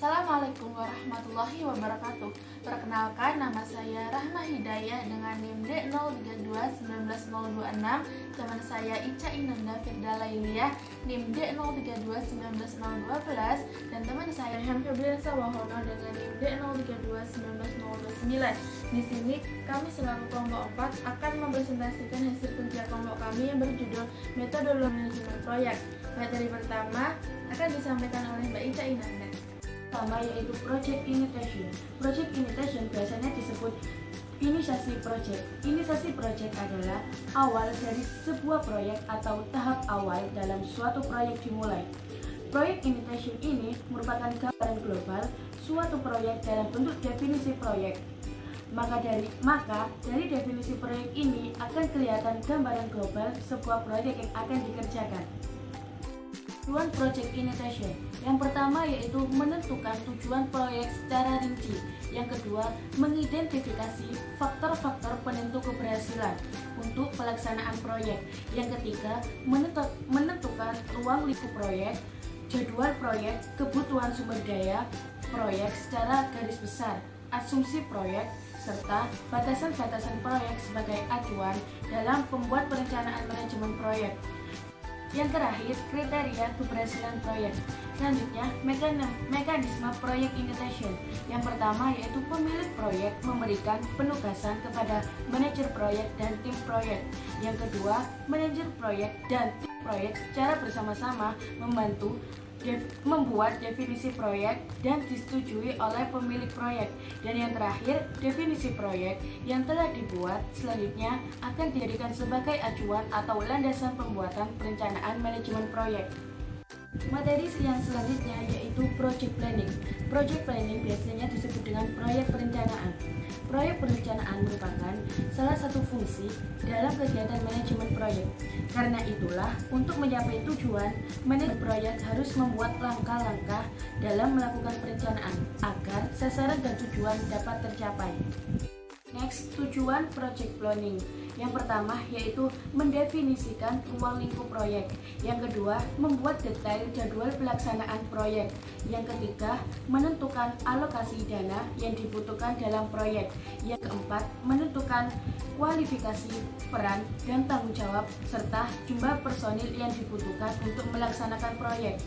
Assalamualaikum warahmatullahi wabarakatuh. Perkenalkan, nama saya Rahma Hidayah dengan NIM D032-19026. Teman saya Ica Inanda Firda Lailiyah NIM D032-19012 dan teman saya Rehan Febriansa Wahono dengan NIM D032-19029. Di sini kami selaku kelompok 4 akan mempresentasikan hasil kerja kelompok kami yang berjudul Metodologi Manajemen Proyek. Materi pertama akan disampaikan oleh Mbak Ica Inanda. Pertama yaitu Project Initiation. Project Initiation biasanya disebut inisiasi project. Inisiasi project adalah awal dari sebuah proyek atau tahap awal dalam suatu proyek dimulai. Project Initiation ini merupakan gambaran global suatu proyek dalam bentuk definisi proyek. Maka dari definisi proyek ini akan kelihatan gambaran global sebuah proyek yang akan dikerjakan. Tujuan Project Initiation. Yang pertama yaitu menentukan tujuan proyek secara rinci. Yang kedua, mengidentifikasi faktor-faktor penentu keberhasilan untuk pelaksanaan proyek. Yang ketiga, menentukan ruang lingkup proyek, jadwal proyek, kebutuhan sumber daya proyek secara garis besar, asumsi proyek, serta batasan-batasan proyek sebagai acuan dalam pembuat perencanaan manajemen proyek. Yang terakhir, kriteria keberhasilan proyek. Selanjutnya, mekanisme proyek initiation. Yang pertama yaitu pemilik proyek memberikan penugasan kepada manajer proyek dan tim proyek. Yang kedua, manajer proyek dan tim proyek secara bersama-sama membuat definisi proyek dan disetujui oleh pemilik proyek. Dan yang terakhir, definisi proyek yang telah dibuat selanjutnya akan dijadikan sebagai acuan atau landasan pembuatan perencanaan manajemen proyek. Materi yang selanjutnya yaitu Project Planning. Project Planning biasanya disebut dengan proyek perencanaan. Proyek perencanaan merupakan salah satu fungsi dalam kegiatan manajemen proyek. Karena itulah, untuk mencapai tujuan, manajer proyek harus membuat langkah-langkah dalam melakukan perencanaan agar sasaran dan tujuan dapat tercapai. Next, tujuan Project Planning. Yang pertama yaitu mendefinisikan ruang lingkup proyek. Yang kedua, membuat detail jadwal pelaksanaan proyek. Yang ketiga, menentukan alokasi dana yang dibutuhkan dalam proyek. Yang keempat, menentukan kualifikasi, peran, dan tanggung jawab serta jumlah personil yang dibutuhkan untuk melaksanakan proyek.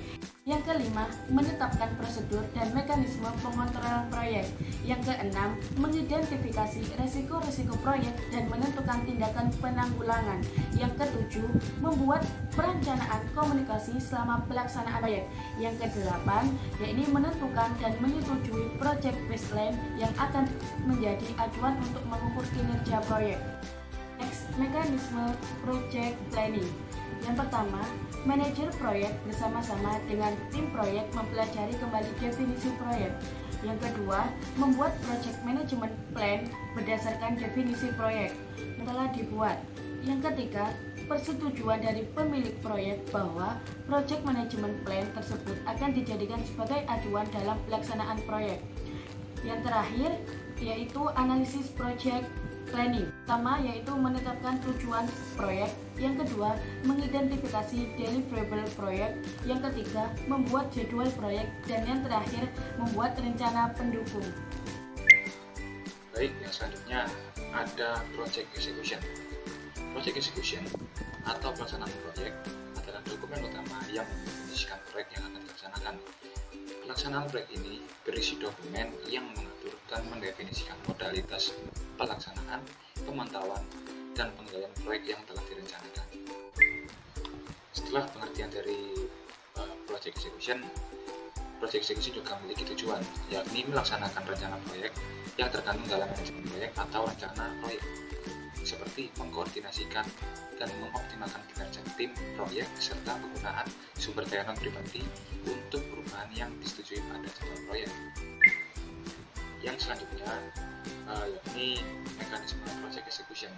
Yang kelima, menetapkan prosedur dan mekanisme pengontrolan proyek. Yang keenam, mengidentifikasi resiko-resiko proyek dan menentukan tindakan penanggulangan. Yang ketujuh, membuat perencanaan komunikasi selama pelaksanaan proyek. Yang kedelapan, yaitu menentukan dan menyetujui project baseline yang akan menjadi acuan untuk mengukur kinerja proyek. Next, mekanisme project planning. Yang pertama, manajer proyek bersama-sama dengan tim proyek mempelajari kembali definisi proyek. Yang kedua, membuat project management plan berdasarkan definisi proyek yang telah dibuat. Yang ketiga, persetujuan dari pemilik proyek bahwa project management plan tersebut akan dijadikan sebagai acuan dalam pelaksanaan proyek. Yang terakhir, yaitu analisis project planning. Pertama yaitu menetapkan tujuan proyek. Yang kedua, mengidentifikasi deliverable proyek. Yang ketiga, membuat jadwal proyek. Dan yang terakhir, membuat rencana pendukung. Baik, yang selanjutnya ada Project Execution. Project Execution atau pelaksanaan proyek adalah dokumen utama yang mendefinisikan proyek yang akan dilaksanakan. Pelaksanaan proyek ini berisi dokumen yang mengatur dan mendefinisikan modalitas pelaksanaan, pemantauan, dan pengendalian proyek yang telah direncanakan. Setelah pengertian dari Project Execution juga memiliki tujuan, yakni melaksanakan rencana proyek yang terkandung dalam manajemen proyek atau rencana proyek, seperti mengkoordinasikan dan mengoptimalkan kinerja tim proyek serta penggunaan sumber daya non-pribadi untuk perubahan yang disetujui pada jadwal proyek. Yang selanjutnya yakni mekanisme project execution.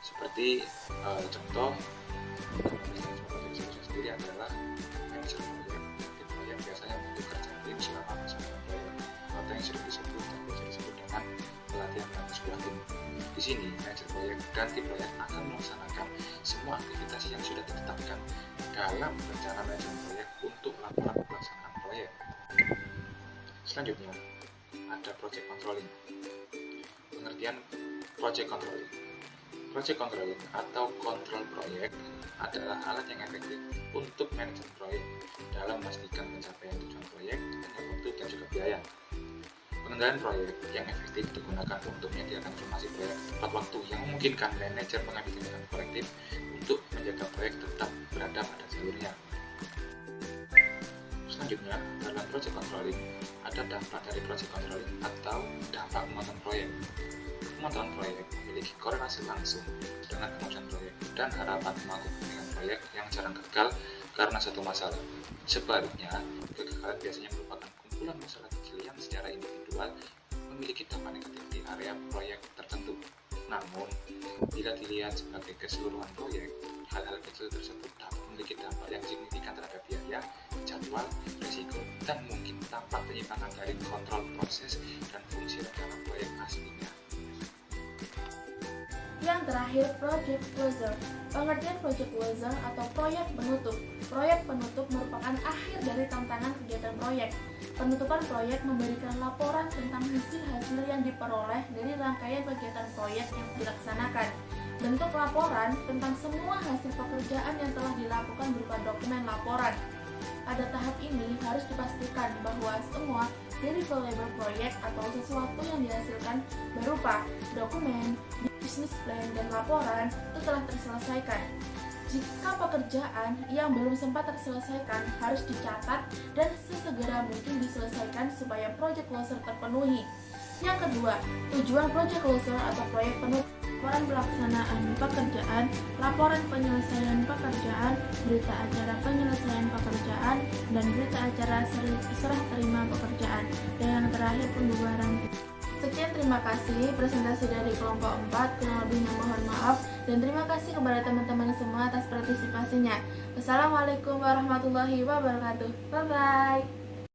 Seperti contoh, mekanisme project execution sendiri adalah manajer proyek. Tim proyek biasanya membentuk kerja tim selama masa proyek atau yang sering disebut dengan pelatihan dalam sebuah tim. Di sini, manajer proyek dan tim proyek akan melaksanakan semua aktivitas yang sudah ditetapkan dalam rencana manajemen proyek untuk laporan pelaksanaan proyek. Selanjutnya, ada project controlling. Pengertian project controlling. Project controlling atau kontrol proyek adalah alat yang efektif untuk manajemen proyek dalam memastikan pencapaian tujuan proyek dengan waktu dan juga biaya. Pengendalian proyek yang efektif digunakan untuk menyediakan informasi proyek tepat waktu yang memungkinkan manajer mengambil tindakan korektif untuk menjaga proyek tetap berada pada jalurnya. Selanjutnya, dalam project controlling, ada dampak dari project controlling atau dampak pemantauan proyek. Pemantauan proyek memiliki korelasi langsung dengan kemajuan proyek dan harapan pemangku kepentingan proyek yang jarang gagal karena satu masalah. Sebaliknya, kegagalan biasanya merupakan kumpulan masalah kecil yang secara individual memiliki dampak negatif di area proyek tertentu. Namun, bila dilihat sebagai keseluruhan proyek, hal-hal kecil tersebut dapat memiliki dampak yang signifikan terhadap biaya, jadwal, risiko, dan mungkin tampak penyimpangan dari kontrol proses dan fungsi rencana proyek aslinya. Yang terakhir, project closure. Pengertian project closure atau proyek penutup. Proyek penutup merupakan akhir dari tantangan kegiatan proyek. Penutupan proyek memberikan laporan tentang hasil-hasil yang diperoleh dari rangkaian kegiatan proyek yang dilaksanakan. Bentuk laporan tentang semua hasil pekerjaan yang telah dilakukan berupa dokumen laporan. Pada tahap ini harus dipastikan bahwa semua deliverable proyek atau sesuatu yang dihasilkan berupa dokumen, bisnis plan, dan laporan itu telah terselesaikan. Jika pekerjaan yang belum sempat terselesaikan harus dicatat dan sesegera mungkin diselesaikan supaya project closure terpenuhi. Yang kedua, tujuan project closure atau proyek penutup. Laporan pelaksanaan pekerjaan, laporan penyelesaian pekerjaan, berita acara penyelesaian pekerjaan, dan berita acara serah terima pekerjaan. Dan yang terakhir, pembubaran. Sekian, terima kasih presentasi dari kelompok 4, kurang lebihnya mohon maaf, dan terima kasih kepada teman-teman semua atas partisipasinya. Wassalamualaikum warahmatullahi wabarakatuh. Bye-bye.